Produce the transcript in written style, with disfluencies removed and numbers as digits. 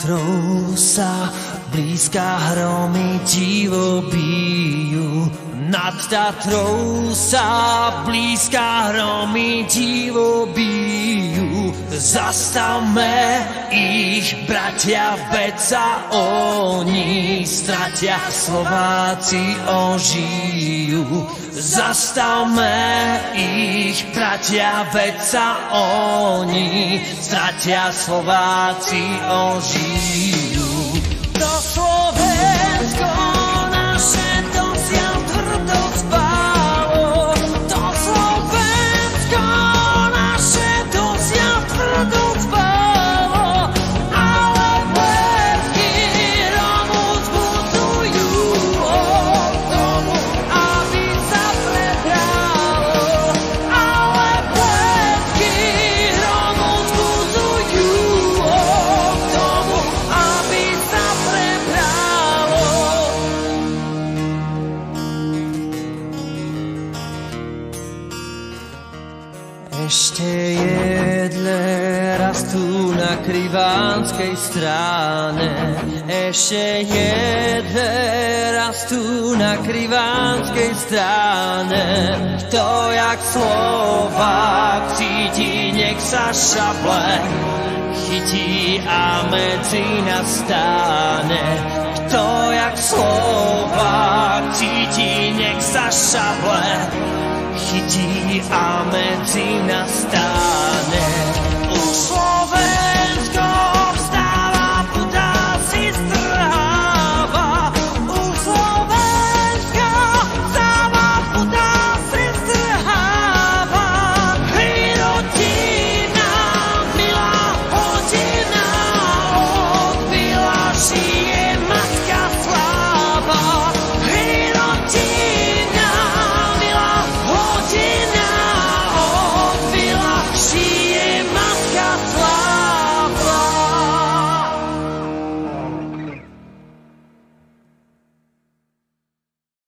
Tatrou sa blízka hromy divo bijú. Nad Tatrou sa blízka hromy divo bijú. Zastavme ich, bratia, veď sa oni stratia, Slováci ožijú. Zastavme ich, bratia, veď sa oni stratia, Slováci ožijú. To Slovensko naše dosiaľ tvrdo spálo. To Slovensko naše dosiaľ tvrdo spálo. Ale pletky Rómov zbudzujú od tomu, aby sa prebralo. Ale pletky Rómov zbudzujú od tomu, aby sa prebralo. Ešte jedle rastú na Krivánskej strane. Ešte jedle rastú na Krivánskej strane. Kto jak Slovák cíti, nech sa šaple chytí a medzi nás stáne. Kto jak Slovák cíti, nech sa šaple chytí a medzi nás stáne. Už